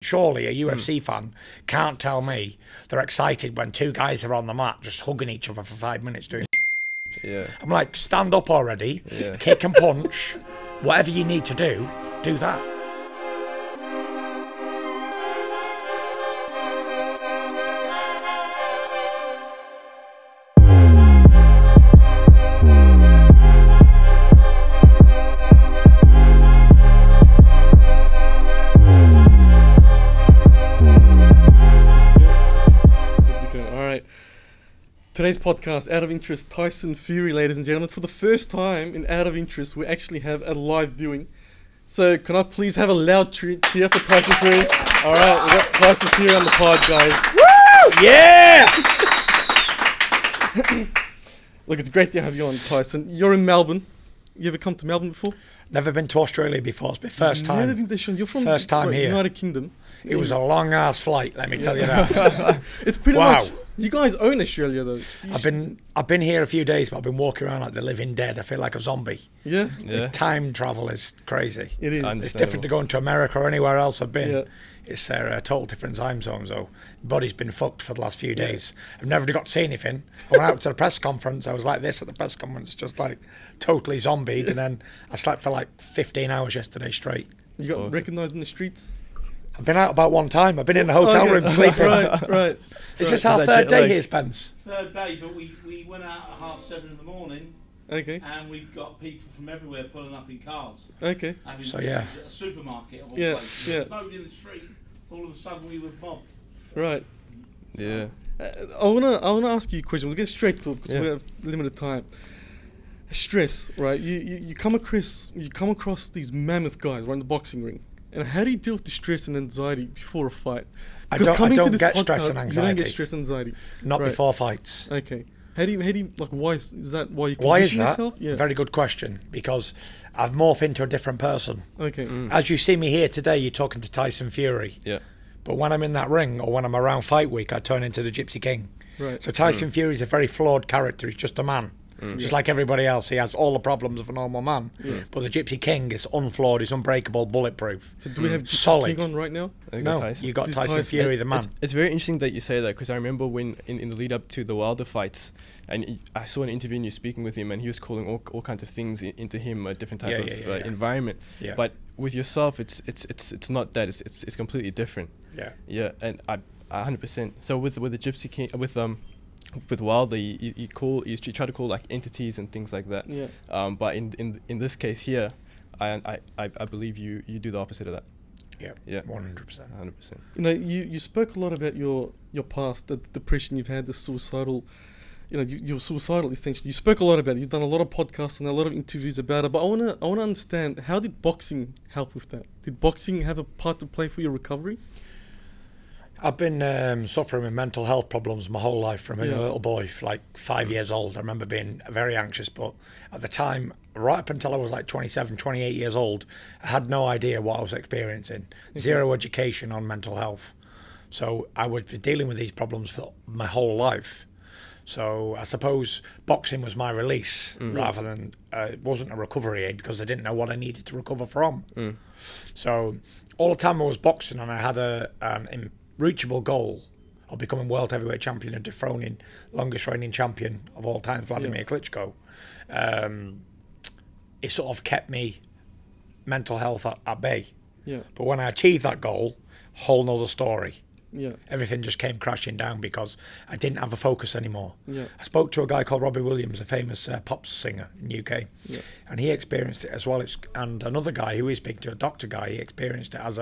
Surely a UFC fan can't tell me they're excited when two guys are on the mat just hugging each other for 5 minutes doing. Yeah. I'm like, stand up already, Yeah. kick and punch, whatever you need to do that. Today's podcast, Out of Interest, Tyson Fury, ladies and gentlemen. For the first time in Out of Interest, we actually have a live viewing. So can I please have a loud cheer for Tyson Fury? All right, we got Tyson Fury on the pod, guys. Woo! Yeah! Look, it's great to have you on, Tyson. You're in Melbourne. You ever come to Melbourne before? Never been to Australia before. It's my first time. Never been to Australia. You're from first time here. United Kingdom. It was a long ass flight, let me tell you that. It's pretty Wow. much. You guys own Australia, though. I've been here a few days, but I've been walking around like the living dead. I feel like a zombie. Yeah, The time travel is crazy. it is. It's different to going to America or anywhere else I've been. Yeah. It's a total different time zone, so my body's been fucked for the last few days. I've never got to see anything. I went out to the press conference, I was like this at the press conference, just like totally zombied, and then I slept for like 15 hours yesterday straight. You got recognised in the streets? I've been out about one time. I've been in the hotel room sleeping. Right. Is this our third day here, Spence? Third day, but we went out at 7:30 in the morning, Okay. and we've got people from everywhere pulling up in cars. Okay. Having So, yeah. pictures at a supermarket of all Yeah, places. yeah. Nobody in the street. All of a sudden, we were mobbed. Right. Yeah. I wanna ask you a question. We'll get straight to it because Yeah. we have limited time. Stress, right? You come across these mammoth guys right in the boxing ring, and how do you deal with the stress and anxiety before a fight? I Because don't coming to get this stress podcast, and You don't anxiety. get stress and anxiety. Not Right. before fights. Okay. How do you like? Why is that? Why you Why is condition that? yourself? Yeah. Very good question, because I've morphed into a different person. Okay. As you see me here today, you're talking to Tyson Fury. Yeah. But when I'm in that ring or when I'm around fight week, I turn into the Gypsy King. Right. So Tyson Fury is a very flawed character. He's just a man. Just like everybody else. He has all the problems of a normal man. Yeah. But the Gypsy King is unflawed, he's unbreakable, bulletproof. So do we have Gypsy Solid. King on right now? No, Tyson. you got This Tyson Tyson- Fury, the man. It's very interesting that you say that, because I remember when in the lead up to the Wilder fights, and I saw an interview and you speaking with him, and he was calling all kinds of things into him, a different type of environment. Yeah. But with yourself, it's not that. It's completely different. Yeah. Yeah, and I 100%. So with the Gypsy King, with Wilder, you try to call like entities and things like that. Yeah. But in this case here, I believe you do the opposite of that. Yeah. Yeah. 100%. 100%. You know, you spoke a lot about your past, the depression you've had, the suicidal. You know, you're suicidal essentially. You spoke a lot about it. You've done a lot of podcasts and a lot of interviews about it. But I wanna understand, how did boxing help with that? Did boxing have a part to play for your recovery? I've been suffering with mental health problems my whole life from being a little boy, like 5 years old. I remember being very anxious, but at the time, right up until I was like 27, 28 years old, I had no idea what I was experiencing. Zero education on mental health. So I would be dealing with these problems for my whole life. So I suppose boxing was my release rather than, it wasn't a recovery aid, because I didn't know what I needed to recover from. So all the time I was boxing, and I had an reachable goal of becoming world heavyweight champion and dethroning longest reigning champion of all time, Vladimir Klitschko. It sort of kept me mental health at bay. Yeah. But when I achieved that goal, whole nother story. Yeah. Everything just came crashing down because I didn't have a focus anymore. Yeah. I spoke to a guy called Robbie Williams, a famous pop singer in the UK, Yeah. and he experienced it as well. And another guy who we speak to, a doctor guy, he experienced it as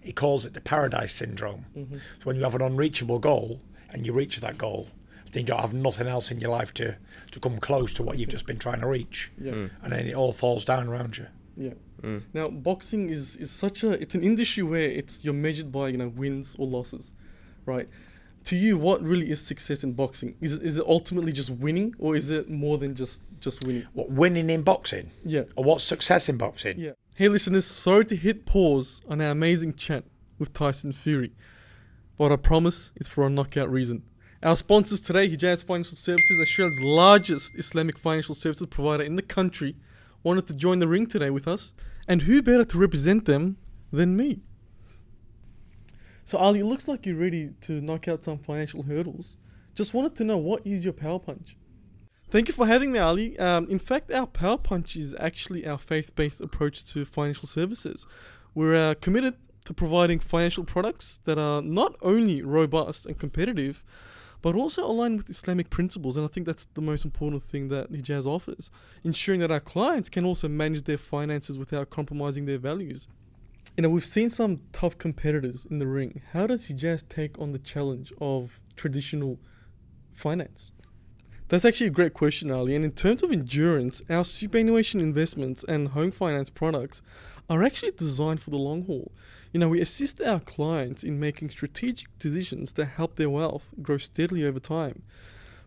he calls it the paradise syndrome. So when you have an unreachable goal and you reach that goal, then you don't have nothing else in your life to come close to what you've just been trying to reach. Yeah. And then it all falls down around you. Yeah. Now, boxing is it's an industry where you're measured by, wins or losses, right? To you, what really is success in boxing? Is it ultimately just winning, or is it more than just winning? What, winning in boxing? Yeah. Or what's success in boxing? Yeah. Hey, listeners, sorry to hit pause on our amazing chat with Tyson Fury, but I promise it's for a knockout reason. Our sponsors today, Hijaz Financial Services, Australia's largest Islamic financial services provider in the country, wanted to join the ring today with us. And who better to represent them than me? So Ali, it looks like you're ready to knock out some financial hurdles. Just wanted to know, what is your power punch? Thank you for having me, Ali. In fact, our power punch is actually our faith-based approach to financial services. We're committed to providing financial products that are not only robust and competitive, but also aligned with Islamic principles. And I think that's the most important thing that Hijaz offers, ensuring that our clients can also manage their finances without compromising their values. You know, we've seen some tough competitors in the ring. How does Hijaz take on the challenge of traditional finance? That's actually a great question, Ali. And in terms of endurance, our superannuation investments and home finance products are actually designed for the long haul. You know, we assist our clients in making strategic decisions that help their wealth grow steadily over time.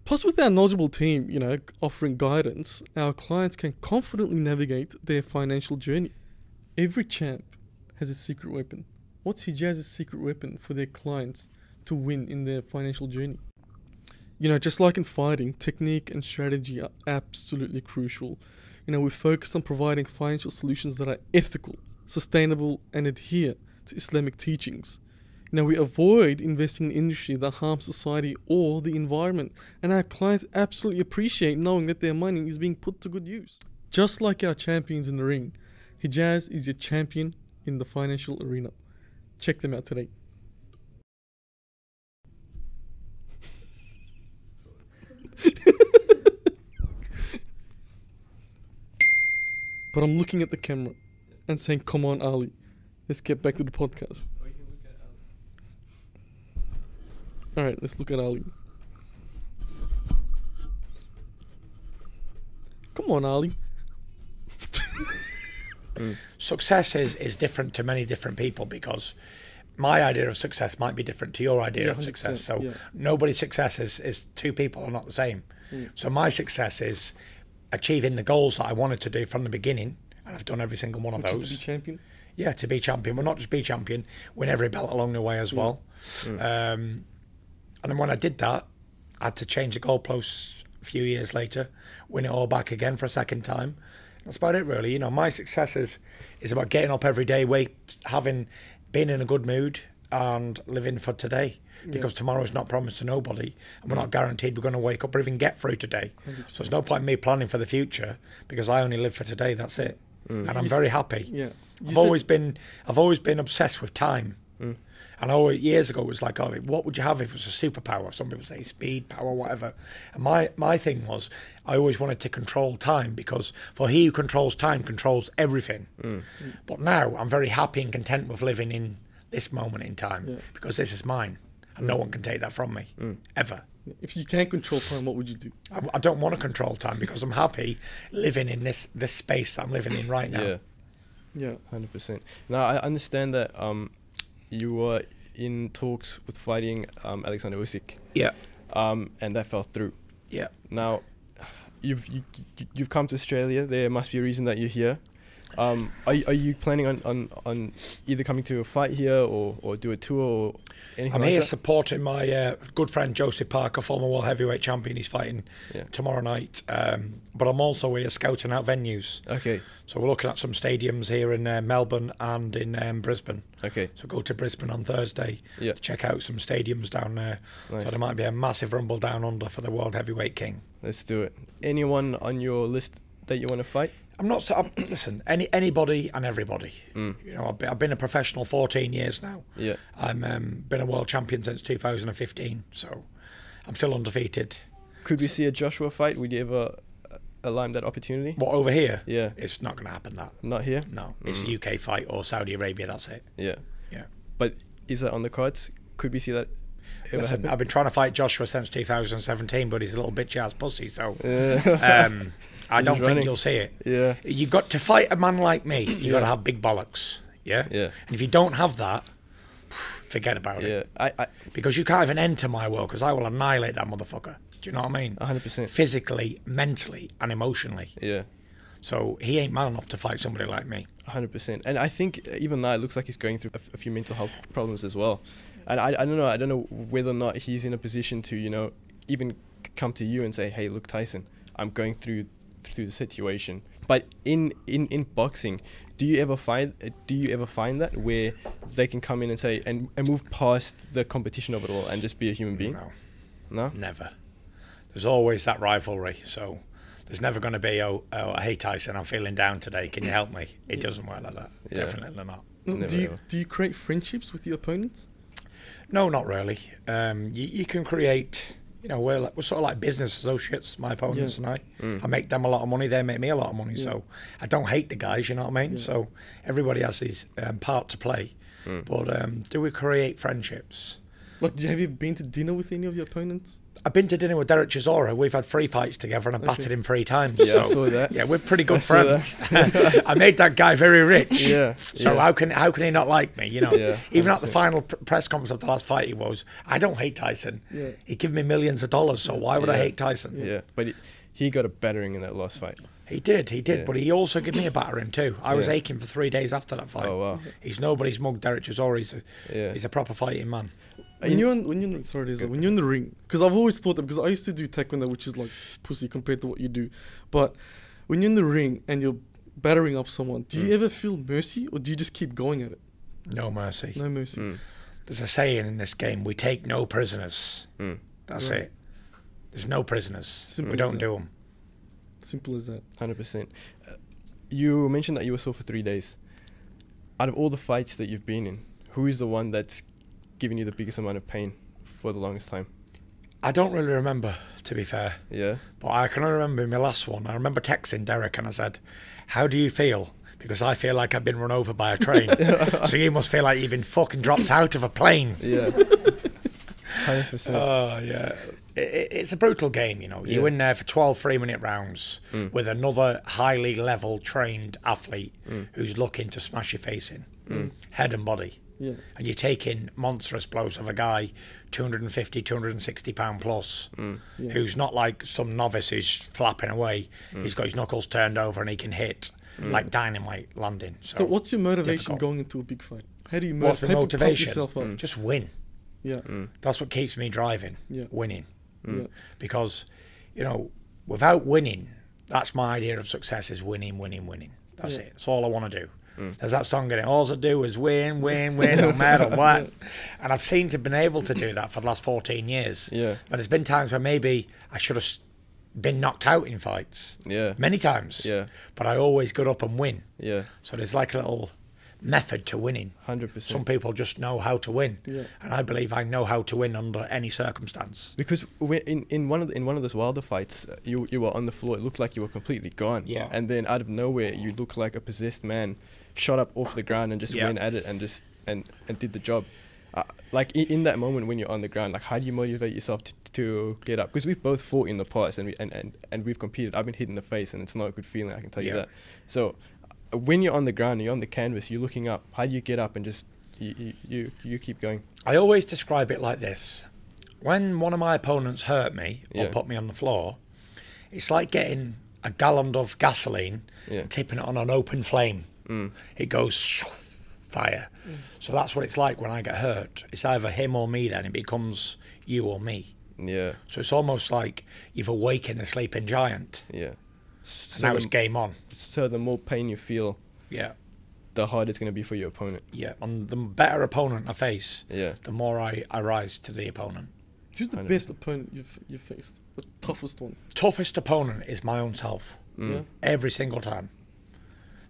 Plus, with our knowledgeable team, you know, offering guidance, our clients can confidently navigate their financial journey. Every champ has a secret weapon. What's Hijaz's secret weapon for their clients to win in their financial journey? You know, just like in fighting, technique and strategy are absolutely crucial. You know, we focus on providing financial solutions that are ethical, sustainable, and adhere to Islamic teachings. You know, we avoid investing in industry that harms society or the environment, and our clients absolutely appreciate knowing that their money is being put to good use. Just like our champions in the ring, Hijaz is your champion in the financial arena. Check them out today. But I'm looking at the camera and saying, come on, Ali, let's get back to the podcast. Alright, let's look at Ali. Come on, Ali. Success is different to many different people, because my idea of success might be different to your idea of success. So nobody's success is two people are not the same. So my success is achieving the goals that I wanted to do from the beginning, and I've done every single one of those. To be champion? Yeah, to be champion. Well, not just be champion, win every belt along the way as well. And then when I did that, I had to change the goalposts a few years later, win it all back again for a second time. That's about it, really. You know, my success is about getting up every day, being in a good mood and living for today, because tomorrow's not promised to nobody, and we're not guaranteed we're going to wake up or even get through today. 100%. So there's no point in me planning for the future, because I only live for today. That's it. And I'm very happy. Yeah. I've always been obsessed with time. And years ago it was like, oh, what would you have if it was a superpower? Some people say speed, power, whatever. And my thing was, I always wanted to control time, because for he who controls time controls everything. But now I'm very happy and content with living in this moment in time, because this is mine, and no one can take that from me, ever. If you can't control time, what would you do? I don't want to control time, because I'm happy living in this space that I'm living in right now. Yeah, 100%. Now I understand that you were in talks with fighting Alexander Usyk. Yeah. And that fell through. Yeah. Now, you've come to Australia. There must be a reason that you're here. Are you planning on either coming to a fight here or do a tour or anything? I'm like here that? supporting my good friend Joseph Parker, former world heavyweight champion. He's fighting tomorrow night. But I'm also here scouting out venues. Okay. So we're looking at some stadiums here in Melbourne and in Brisbane. Okay. So go to Brisbane on Thursday to check out some stadiums down there. Nice. So there might be a massive rumble down under for the world heavyweight king. Let's do it. Anyone on your list that you want to fight? Listen, anybody and everybody. You know, I've been a professional 14 years now. Yeah. I'm been a world champion since 2015, so I'm still undefeated. Could we see a Joshua fight? Would you ever align that opportunity? What, over here? Yeah. It's not going to happen, that. Not here? No, it's a UK fight or Saudi Arabia, that's it. Yeah. Yeah. But is that on the cards? Could we see that ever Listen, happen? I've been trying to fight Joshua since 2017, but he's a little bitch-ass pussy, so I don't think you'll see it. Yeah. You got to fight a man like me, you got to have big bollocks. Yeah? Yeah. And if you don't have that, forget about it. I Because you can't even enter my world, because I will annihilate that motherfucker. Do you know what I mean? 100%. Physically, mentally, and emotionally. Yeah. So he ain't man enough to fight somebody like me. 100%. And I think even now it looks like he's going through a few mental health problems as well. And I don't know. I don't know whether or not he's in a position to, you know, even come to you and say, hey, look, Tyson, I'm going through through the situation. But in boxing, do you ever find that where they can come in and say and move past the competition of it all and just be a human being? No, never. There's always that rivalry. So there's never going to be hey Tyson, I'm feeling down today. Can you help me? It doesn't work like that. Yeah. Definitely not. Do you create friendships with your opponents? No, not really. You can create. You know, we're sort of like business associates, my opponents and I. I make them a lot of money, they make me a lot of money. So I don't hate the guys, you know what I mean? So everybody has his part to play. But do we create friendships? Like, have you been to dinner with any of your opponents? I've been to dinner with Derek Chisora. We've had 3 fights together and I've battered him 3 times. Yeah, so, I saw that. Yeah, we're pretty good friends. I made that guy very rich. Yeah. So how can he not like me? You know, even at the final press conference of the last fight, he was, I don't hate Tyson. Yeah. He gave me millions of dollars, so why would I hate Tyson? Yeah, but he got a battering in that last fight. He did, but he also gave me a battering too. I was aching for 3 days after that fight. Oh wow! He's nobody's mug, Derek Chisora. He's a proper fighting man. When you're in the ring, because I've always thought that, because I used to do taekwondo, which is like pussy compared to what you do, but when you're in the ring and you're battering up someone, do you ever feel mercy, or do you just keep going at it? No mercy. No mercy. There's a saying in this game: we take no prisoners. That's it. There's no prisoners. We don't do them. Simple as that. 100%. You mentioned that you were sore for 3 days. Out of all the fights that you've been in, who is the one that's given you the biggest amount of pain for the longest time? I don't really remember, to be fair. Yeah. But I can only remember my last one. I remember texting Derek and I said, how do you feel? Because I feel like I've been run over by a train. So you must feel like you've been fucking dropped out of a plane. Yeah. 100%. Oh, yeah. It's a brutal game, you know. You're in there for 12 3-minute rounds with another highly level trained athlete who's looking to smash your face in, head and body. Yeah. And you're taking monstrous blows of a guy 250, 260 pound plus, who's not like some novice who's flapping away. He's got his knuckles turned over and he can hit like dynamite landing. So what's your motivation going into a big fight? How do you What's my motivation? Yourself up? Just win. Yeah. That's what keeps me driving. Yeah. Winning. Yeah. Because, you know, without winning, that's my idea of success, is winning, winning, winning. That's it. That's all I want to do. There's that song in it, all I do is win, win, win, no matter what. And I've seemed to have been able to do that for the last 14 years. Yeah. But there's been times where maybe I should have been knocked out in fights. Yeah. Many times. Yeah. But I always got up and win. Yeah. So there's like a little method to winning. 100%. Some people just know how to win, Yeah. and I believe I know how to win under any circumstance. Because in one of those Wilder fights, you were on the floor. It looked like you were completely gone. Yeah. And then out of nowhere, you look like a possessed man, shot up off the ground and just went at it and just and did the job. Like in that moment when you're on the ground, like how do you motivate yourself to get up? Because we've both fought in the past and we've competed. I've been hit in the face and it's not a good feeling. I can tell you that. So when you're on the ground, you're on the canvas, you're looking up. How do you get up and just you keep going? I always describe it like this: when one of my opponents hurt me or put me on the floor, it's like getting a gallon of gasoline, tipping it on an open flame. It goes fire. So that's what it's like when I get hurt. It's either him or me. Then it becomes you or me. Yeah. So it's almost like you've awakened a sleeping giant. Yeah. And now it's game on. So the more pain you feel, the harder it's going to be for your opponent. Yeah, and the better opponent I face, the more I rise to the opponent. Who's the best opponent you've faced? The toughest one? Toughest opponent is my own self. Yeah. Every single time.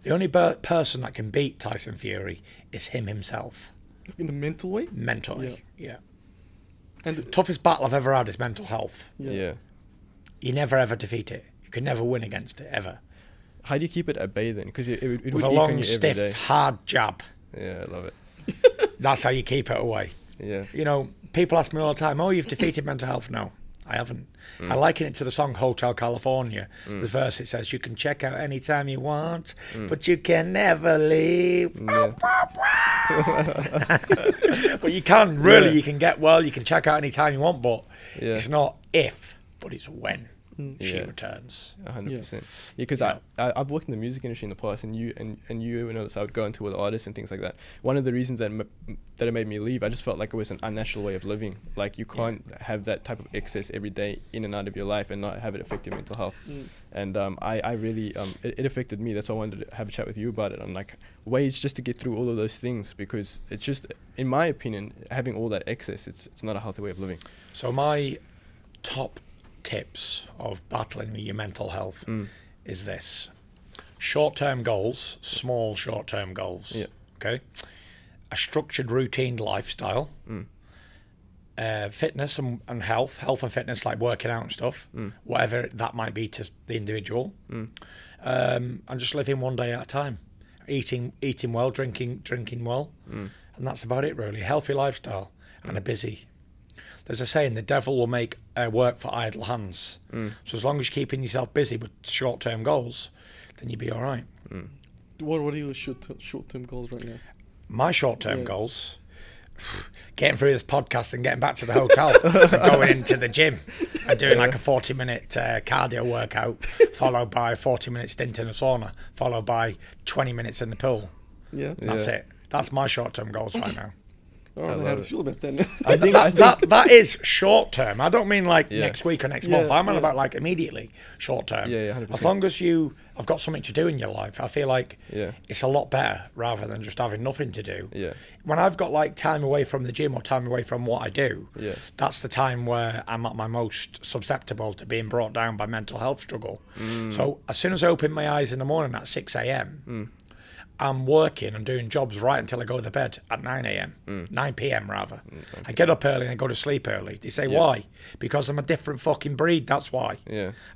The only person that can beat Tyson Fury is him himself. In a mental way? Mentally, yeah. And the toughest battle I've ever had is mental health. Yeah. You never ever defeat it. You can never win against it, ever. How do you keep it at bay then? Because it with would a eat long, on you stiff, every day. hard jab. Yeah, I love it. That's how you keep it away. Yeah. You know, people ask me all the time, oh, you've defeated mental health. No, I haven't. I liken it to the song Hotel California. The verse, it says, you can check out anytime you want, but you can never leave. Yeah. But you can, really, you can get well, you can check out anytime you want, but it's not if, but it's when. she Yeah. returns. 100%. Yeah, because I've worked in the music industry in the past, and you know this. I would go into with artists and things like that. One of the reasons that it made me leave, I just felt like it was an unnatural way of living. Like you can't have that type of excess every day in and out of your life and not have it affect your mental health. And I really it affected me. That's why I wanted to have a chat with you about it on like ways just to get through all of those things, because it's just, in my opinion, having all that excess, it's not a healthy way of living. So my top tips of battling with your mental health is this: short-term goals, small short-term goals. Yeah. Okay. A structured routine lifestyle. Fitness and health and fitness, like working out and stuff, whatever that might be to the individual. And just living one day at a time, eating well, drinking well, and that's about it really. Healthy lifestyle and a busy. There's a saying: the devil will make work for idle hands. So as long as you're keeping yourself busy with short-term goals, then you'll be all right. What are your short-term goals right now? My short-term goals: getting through this podcast and getting back to the hotel and going into the gym and doing like a 40-minute cardio workout, followed by a 40-minute stint in a sauna, followed by 20 minutes in the pool. That's it. That's my short-term goals right now. I don't know how to feel about that. I think that is short term. I don't mean like next week or next month. I'm on about like immediately short term. 100%. As long as I've got something to do in your life, I feel like it's a lot better rather than just having nothing to do. When I've got like time away from the gym or time away from what I do, that's the time where I'm at my most susceptible to being brought down by mental health struggle. So as soon as I open my eyes in the morning at 6 a.m, I'm working and doing jobs right until I go to bed at 9 a.m, 9 p.m. rather. I get up early and I go to sleep early. They say, why? Because I'm a different fucking breed, that's why.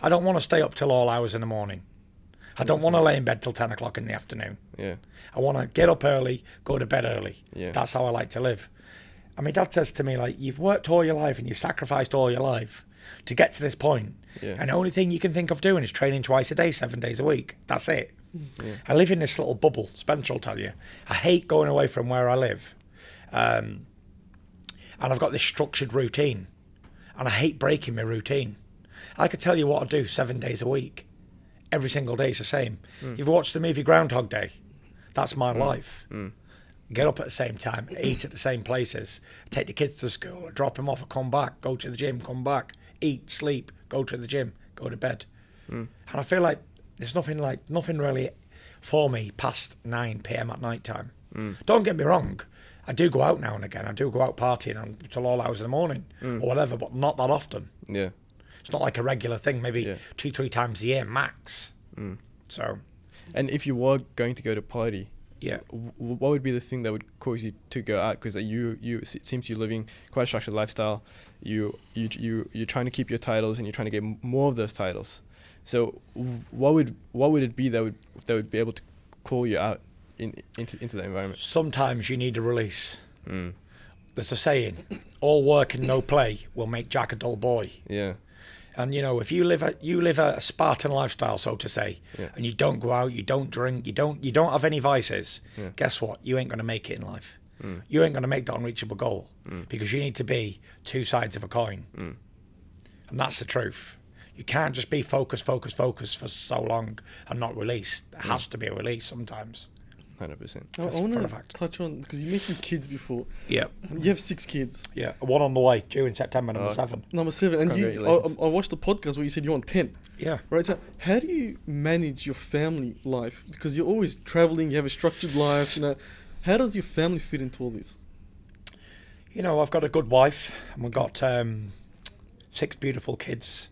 I don't want to stay up till all hours in the morning. I don't want to lay in bed till 10 o'clock in the afternoon. I want to get up early, go to bed early. That's how I like to live. And my dad says to me, like, you've worked all your life and you've sacrificed all your life to get to this point. And the only thing you can think of doing is training twice a day, 7 days a week. That's it. I live in this little bubble. Spencer will tell you. I hate going away from where I live. And I've got this structured routine. And I hate breaking my routine. I could tell you what I do 7 days a week. Every single day is the same. You've watched the movie Groundhog Day. That's my life. Get up at the same time, eat at the same places, take the kids to school, drop them off, and come back, go to the gym, come back, eat, sleep, go to the gym, go to bed. And I feel like there's nothing really for me past 9 p.m. at night time. Don't get me wrong, I do go out now and again. I do go out partying until all hours in the morning or whatever, but not that often. It's not like a regular thing, maybe 2-3 times a year max. So, and if you were going to go to party, what would be the thing that would cause you to go out? Because it seems you're living quite a structured lifestyle. You're trying to keep your titles and you're trying to get more of those titles. So what would it be that would be able to call you out into that environment? Sometimes you need a release. There's a saying: all work and no play will make Jack a dull boy. And you know, if you live a Spartan lifestyle, so to say, and you don't go out, you don't drink, you don't have any vices, guess what? You ain't gonna make it in life. You ain't gonna make that unreachable goal because you need to be two sides of a coin, and that's the truth. You can't just be focused for so long and not release. There has to be a release sometimes. 100%. I want to touch on, because you mentioned kids before. Yeah. You have 6 kids. Yeah. One on the way, due in September, number 7. Number 7. And I watched the podcast where you said you're on 10. Yeah. Right. So how do you manage your family life? Because you're always traveling, you have a structured life, you know. How does your family fit into all this? You know, I've got a good wife and we've got 6 beautiful kids.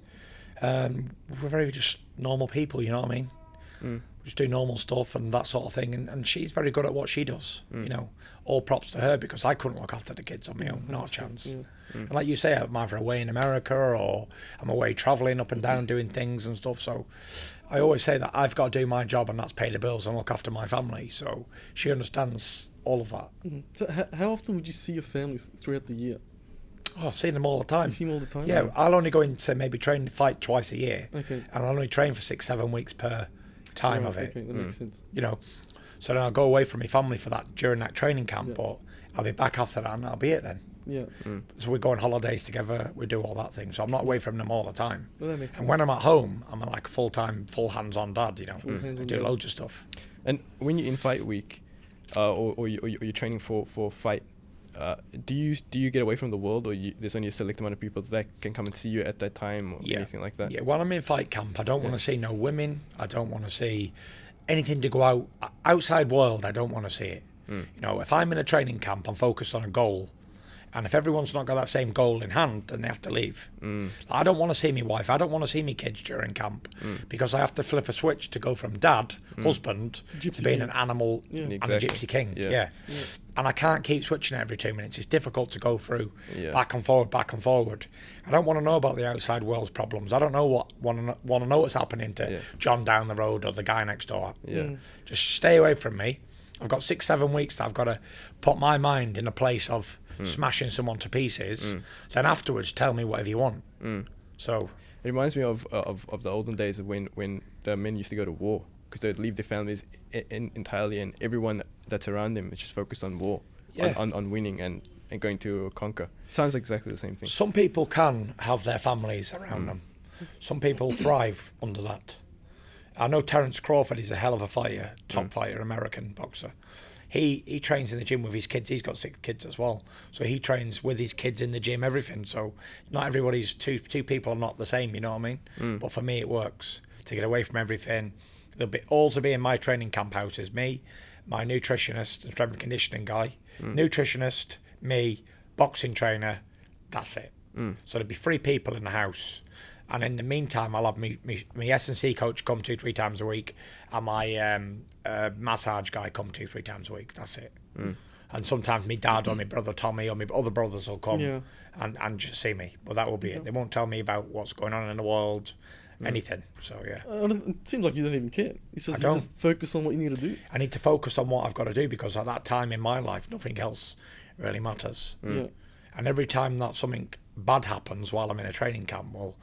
We're very just normal people, you know what I mean? We just do normal stuff and that sort of thing, and she's very good at what she does. You know, all props to her, because I couldn't look after the kids on my own, not a chance. And like you say, I'm either away in America or I'm away travelling up and down doing things and stuff, so I always say that I've got to do my job, and that's pay the bills and look after my family, so she understands all of that. So how often would you see your family throughout the year? Oh, I've seen them all the time. You see them all the time? Yeah, I'll only go in to maybe fight twice a year. Okay. And I'll only train for 6-7 weeks per time of it. Okay, that makes sense. You know, so then I'll go away from my family for that during that training camp. But I'll be back after that, and that'll be it then. Yeah. So we go on holidays together, we do all that thing. So I'm not away from them all the time. Well, that makes sense. And when I'm at home, I'm like a full-time, full hands-on dad, you know. I do loads of stuff. And when you're in fight week, or you're training for fight, do you get away from the world, or there's only a select amount of people that can come and see you at that time, or anything like that? Yeah, when I'm in fight camp, I don't want to see no women. I don't want to see anything to go outside world. I don't want to see it. You know, if I'm in a training camp, I'm focused on a goal. And if everyone's not got that same goal in hand, then they have to leave. I don't want to see my wife. I don't want to see my kids during camp because I have to flip a switch to go from dad, husband, to being an animal and a Gypsy King. Yeah. And I can't keep switching it every 2 minutes. It's difficult to go through back and forward, back and forward. I don't want to know about the outside world's problems. I don't know want to know what's happening to John down the road or the guy next door. Just stay away from me. I've got 6-7 weeks that I've got to put my mind in a place of smashing someone to pieces. Then afterwards, tell me whatever you want. So it reminds me of the olden days of when the men used to go to war, because they'd leave their families entirely, and everyone that's around them is just focused on war, on winning and going to conquer. Sounds like exactly the same thing. Some people can have their families around them. Some people thrive under that. I know Terence Crawford is a hell of a fighter, top fighter, American boxer. He trains in the gym with his kids. He's got 6 kids as well. So he trains with his kids in the gym, everything. So not everybody's, two people are not the same, you know what I mean? But for me, it works to get away from everything. There'll be also be in my training camp houses, me, my nutritionist and strength and conditioning guy, nutritionist, me, boxing trainer, that's it. So there'll be 3 people in the house. And in the meantime, I'll have my S&C coach come 2-3 times a week, and my massage guy come 2-3 times a week. That's it. And sometimes my dad or my brother Tommy or my other brothers will come and just see me. But that will be it. They won't tell me about what's going on in the world, anything. So yeah. It seems like you don't even care. It's just, you just focus on what you need to do. I need to focus on what I've got to do, because at that time in my life, nothing else really matters. And every time that something bad happens while I'm in a training camp, well,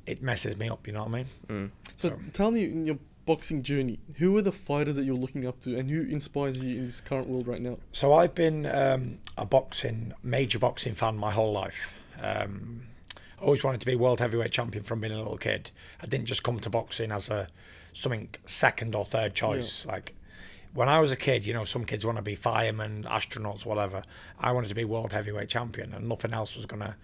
it messes me up, you know what I mean? So tell me, in your boxing journey, who are the fighters that you're looking up to, and who inspires you in this current world right now? So I've been a major boxing fan my whole life. I always wanted to be world heavyweight champion from being a little kid. I didn't just come to boxing as something second or third choice. Like when I was a kid, you know, some kids want to be firemen, astronauts, whatever. I wanted to be world heavyweight champion, and nothing else was gonna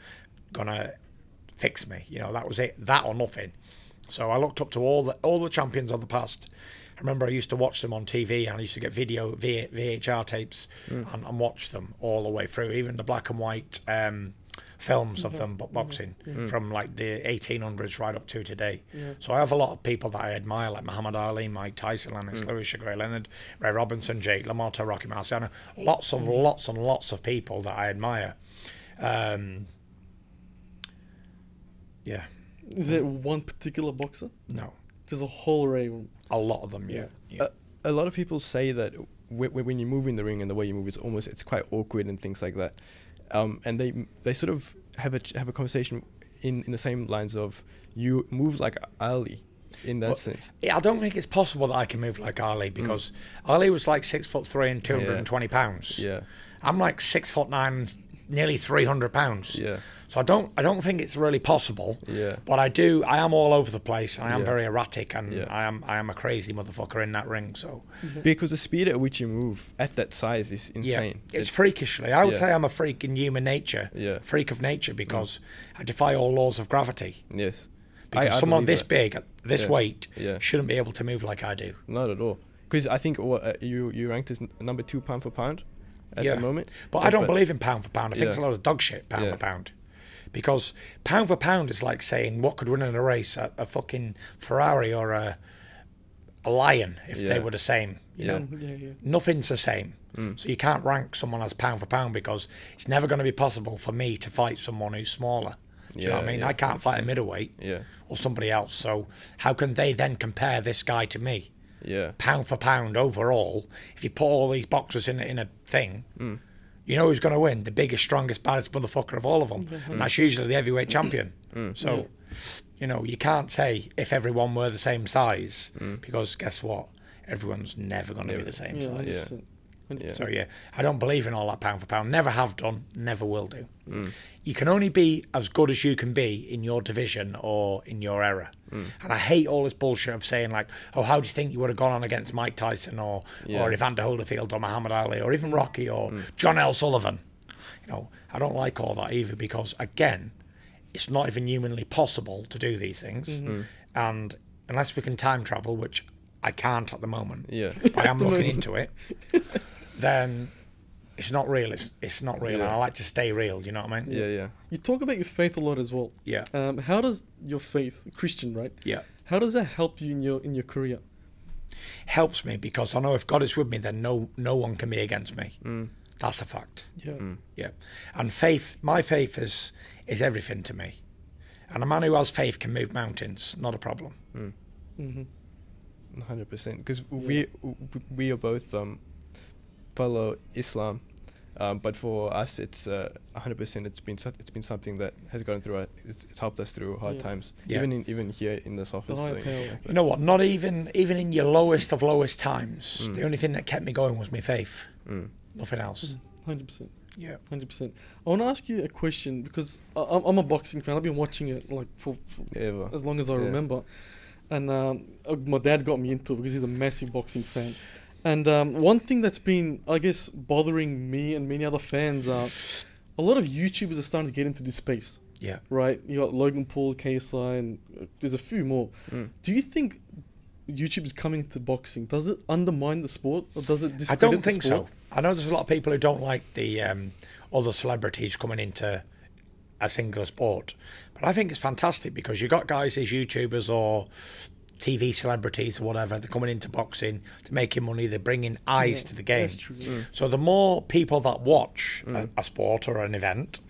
fix me. You know, that was it, that or nothing. So I looked up to all the champions of the past. I remember I used to watch them on TV, and I used to get VHR tapes and watch them all the way through, even the black and white films of them boxing from like the 1800s right up to today. So I have a lot of people that I admire, like Muhammad Ali, Mike Tyson, Lennox Lewis, Sugar Ray Leonard, Ray Robinson, Jake LaMotta, Rocky Marciano. Lots and lots of people that I admire. Yeah. Is there one particular boxer? No. There's a whole array of them. A lot of them, yeah. A lot of people say that when you move in the ring and the way you move, it's quite awkward and things like that. And they sort of have a conversation in the same lines of, you move like Ali in that sense. I don't think it's possible that I can move like Ali, because Ali was like 6'3" and 220 pounds. Yeah. I'm like 6'9", nearly 300 pounds. Yeah. So I don't think it's really possible. Yeah. But I am all over the place, and I am very erratic, and I am a crazy motherfucker in that ring. So because the speed at which you move at that size is insane. Yeah, it's freakishly. I would say I'm a freak in human nature. Yeah. Freak of nature, because I defy all laws of gravity. Yes. Because someone this big, at this weight, shouldn't be able to move like I do. Not at all. Because I think you ranked as number 2 pound for pound at the moment. But I don't believe in pound for pound. I think it's a lot of dog shit, pound for pound. Because pound for pound is like saying what could win in a race, a fucking Ferrari or a lion, if they were the same. You know, nothing's the same. So you can't rank someone as pound for pound, because it's never going to be possible for me to fight someone who's smaller. Do you know what I mean? I can't fight a middleweight or somebody else. So how can they then compare this guy to me? Pound for pound overall, if you put all these boxers in a thing, you know who's going to win? The biggest, strongest, baddest motherfucker of all of them. And that's usually the heavyweight champion. So, you know, you can't say if everyone were the same size, because guess what? Everyone's never going to be the same size. Yeah. So yeah, I don't believe in all that pound for pound. Never have done, never will do. You can only be as good as you can be in your division or in your era. And I hate all this bullshit of saying like, oh, how do you think you would have gone on against Mike Tyson or Evander Holyfield or Muhammad Ali or even Rocky or John L. Sullivan? You know, I don't like all that either because again, it's not even humanly possible to do these things. And unless we can time travel, which I can't at the moment, but I am looking into it, then it's not real. It's not real. And I like to stay real, you know what I mean? Yeah. You talk about your faith a lot as well. Yeah. How does your faith, Christian, right? Yeah. How does that help you in your career? Helps me because I know if God is with me, then no one can be against me. That's a fact. Yeah. Yeah. And faith, my faith is everything to me. And a man who has faith can move mountains, not a problem. 100%. Because we are both follow Islam, but for us, it's 100%. It's been something that has gone through. It's helped us through hard times. Yeah. Even here in this office. So you know what? Not even in your lowest of lowest times, the only thing that kept me going was my faith. Nothing else. 100%. Yeah. 100%. I want to ask you a question because I'm a boxing fan. I've been watching it like for Ever. as long as I remember. And my dad got me into it because he's a massive boxing fan. And one thing that's been, I guess, bothering me and many other fans are a lot of YouTubers are starting to get into this space. Yeah. Right? You got Logan Paul, KSI, and there's a few more. Do you think YouTubers coming into boxing, does it undermine the sport or does it discredit I don't think the sport? so. I know there's a lot of people who don't like the other celebrities coming into a singular sport, but I think it's fantastic because you got guys as YouTubers or TV celebrities or whatever, they're coming into boxing to making money, they're bringing eyes to the game. That's true. So the more people that watch a sport or an event,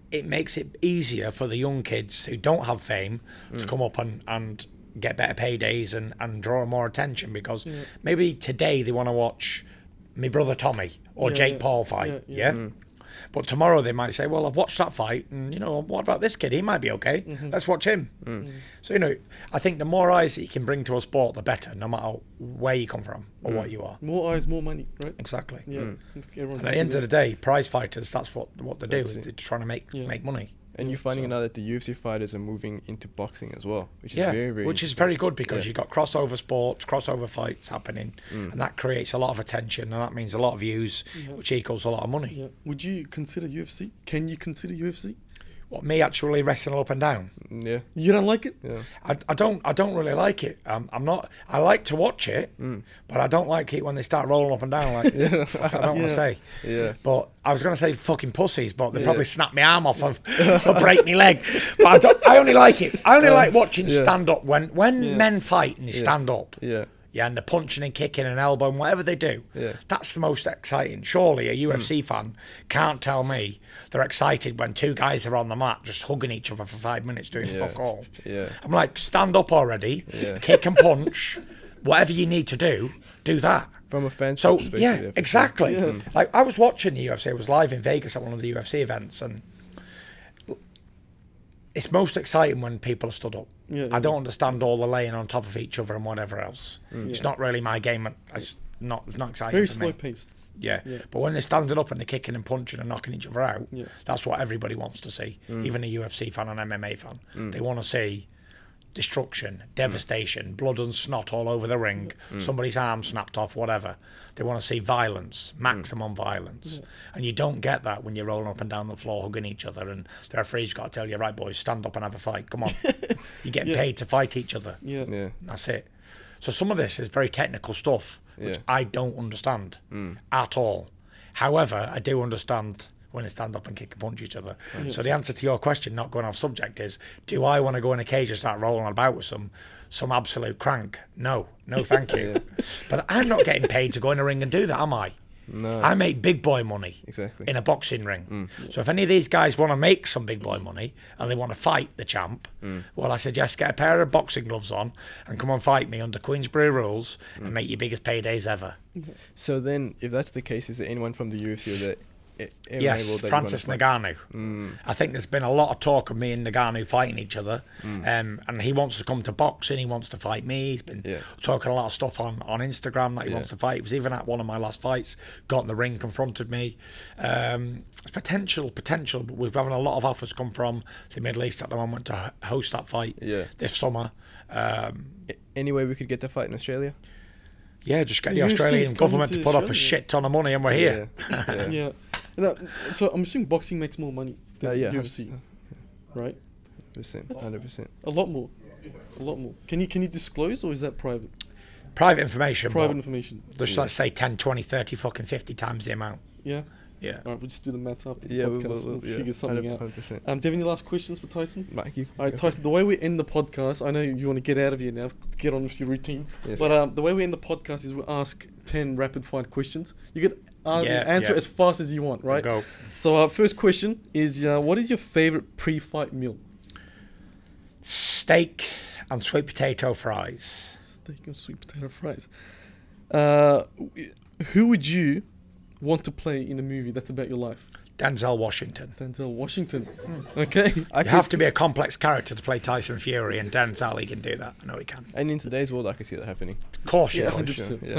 it makes it easier for the young kids who don't have fame to come up and get better paydays and draw more attention because maybe today they want to watch my brother Tommy or Jake Paul fight, but tomorrow they might say, well, I've watched that fight and, you know, what about this kid? He might be okay. Let's watch him. So, you know, I think the more eyes that you can bring to a sport, the better, no matter where you come from or what you are. More eyes, more money, right? Exactly. Yeah. And at the end of the day, prize fighters, that's what they do. They're trying to make money. And you're finding now that the UFC fighters are moving into boxing as well, which is very good because you've got crossover sports, crossover fights happening, and that creates a lot of attention, and that means a lot of views, which equals a lot of money. Yeah. Would you consider UFC? Can you consider UFC? What, me actually wrestling up and down? Yeah. You don't like it? Yeah. I don't really like it. I like to watch it, but I don't like it when they start rolling up and down like I don't want to say. Yeah. But I was going to say fucking pussies, but they probably snap my arm off or break my leg. But I only like it. I only like watching stand up when men fight and they stand up. Yeah. Yeah, and they're punching and kicking and elbowing, whatever they do. Yeah. That's the most exciting. Surely a UFC fan can't tell me they're excited when two guys are on the mat just hugging each other for 5 minutes doing fuck all. Yeah. I'm like, stand up already, kick and punch, whatever you need to do that. From a fan's So, perspective. yeah, exactly. Yeah. Like, I was watching the UFC, I was live in Vegas at one of the UFC events, and it's most exciting when people are stood up. I don't understand all the laying on top of each other and whatever else. It's not really my game. It's not exciting. Very for slow me. paced. Yeah, but when they're standing up and they're kicking and punching and knocking each other out, that's what everybody wants to see. Even a UFC fan and MMA fan, they want to see destruction, devastation, blood and snot all over the ring, somebody's arm snapped off, whatever. They want to see violence, maximum violence. And you don't get that when you're rolling up and down the floor hugging each other and the referee's got to tell you, right boys, stand up and have a fight, come on. You're getting paid to fight each other. Yeah. That's it. So some of this is very technical stuff, which I don't understand at all. However, I do understand when they stand up and kick and punch each other. So the answer to your question, not going off subject, is do I want to go in a cage and start rolling about with some absolute crank? No, thank you. But I'm not getting paid to go in a ring and do that, am I? No. I make big boy money in a boxing ring. So if any of these guys want to make some big boy money and they want to fight the champ, well, I suggest get a pair of boxing gloves on and come and fight me under Queensberry rules and make your biggest paydays ever. So then, if that's the case, is there anyone from the UFC that Yes, Francis Ngannou. I think there's been a lot of talk of me and Ngannou fighting each other, and he wants to come to boxing. He wants to fight me. He's been talking a lot of stuff on Instagram that he wants to fight. He was even at one of my last fights, got in the ring, confronted me. It's potential, but we're having a lot of offers come from the Middle East at the moment to host that fight this summer. Any way we could get the fight in Australia? Yeah, just get the Australian government to put up a shit ton of money and we're here. Yeah. So I'm assuming boxing makes more money than UFC, right? 100%. A lot more. Can you disclose, or is that private? Private information. Private information. Just let's say 10, 20, 30, fucking 50 times the amount. Yeah. Yeah. All right, we'll just do the maths after the podcast. We'll figure something out. 100%. Do you have any last questions for Tyson? Thank you. All right, Tyson, the way we end the podcast, I know you want to get out of here now, get on with your routine. Yes. But the way we end the podcast is we ask 10 rapid-fire questions. You can answer as fast as you want, right? Go. So first question is, what is your favorite pre-fight meal? Steak and sweet potato fries. Steak and sweet potato fries. Who would you want to play in a movie that's about your life? Denzel Washington. Denzel Washington. Okay. You have to be a complex character to play Tyson Fury, and Denzel, he can do that. I know he can. And in today's world, I can see that happening. Of course you can. 100%.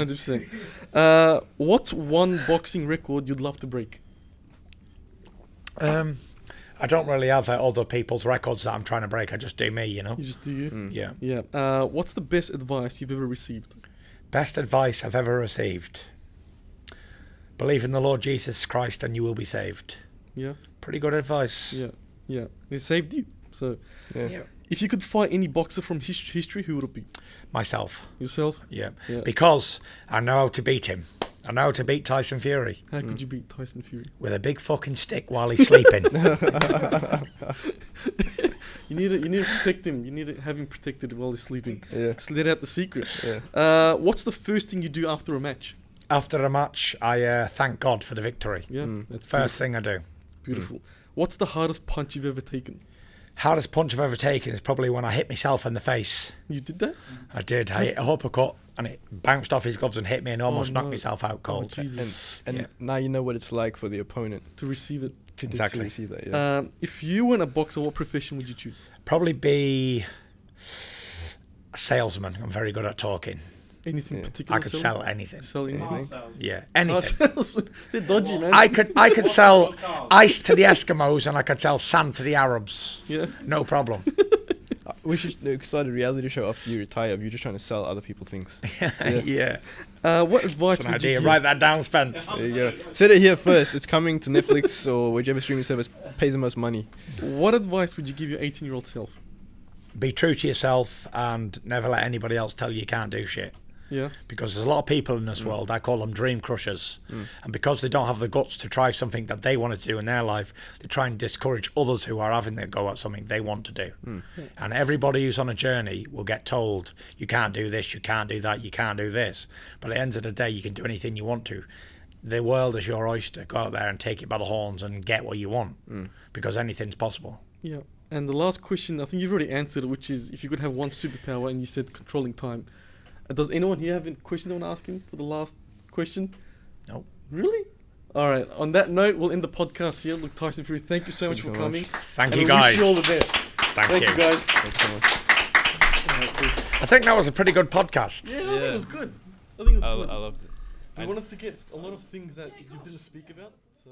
100%. What's one boxing record you'd love to break? I don't really have other people's records that I'm trying to break. I just do me, you know. You just do you? Yeah. Yeah. What's the best advice you've ever received? Best advice I've ever received. Believe in the Lord Jesus Christ and you will be saved. Yeah. Pretty good advice. Yeah. It saved you. So, Yeah. if you could fight any boxer from history, who would it be? Myself. Yourself? Yeah. Because I know how to beat him. I know how to beat Tyson Fury. How could you beat Tyson Fury? With a big fucking stick while he's sleeping. You need to protect him. You need to have him protected while he's sleeping. Yeah. Just let out the secret. Yeah. What's the first thing you do after a match? After a match, I thank God for the victory. Yeah. That's First thing I do. beautiful. What's the hardest punch you've ever taken? Hardest punch I've ever taken is probably when I hit myself in the face. You did that? I did. I hit a uppercut and it bounced off his gloves and hit me and almost knocked no. myself out cold. Jesus. And now you know what it's like for the opponent To receive it. to Exactly. receive that. Yeah. If you weren't a boxer, what profession would you choose? Probably be a salesman. I'm very good at talking. Anything Yeah. particular? I could sell anything. Sell anything? Anything? Sales. Yeah, Car anything. sales. They're dodgy, man. I could sell ice to the Eskimos and I could sell sand to the Arabs. Yeah. No problem. We should start a reality show after you retire of you just trying to sell other people things. Yeah. What advice That's an would you idea. give? Write that down, Spence. There you go. Said it here first. It's coming to Netflix or whichever streaming service pays the most money. What advice would you give your 18-year-old self? Be true to yourself and never let anybody else tell you can't do shit. Yeah. Because there's a lot of people in this world, I call them dream crushers. And because they don't have the guts to try something that they want to do in their life, they try and discourage others who are having their go at something they want to do. And everybody who's on a journey will get told, you can't do this, you can't do that, you can't do this. But at the end of the day, you can do anything you want to. The world is your oyster. Go out there and take it by the horns and get what you want. Because anything's possible. Yeah. And the last question, I think you've already answered it, which is if you could have one superpower and you said controlling time. Does anyone here have a question they want to ask him for the last question? No. Really? All right. On that note, we'll end the podcast here. Look, Tyson Fury, thank you so much for so coming. Thank And you, we guys. wish you all the best. Thank you. guys. Thanks so much. All right, cool. I think that was a pretty good podcast. Yeah, I think it was good. I think it was I good. loved it. We wanted to get a lot of things that you didn't speak about. So.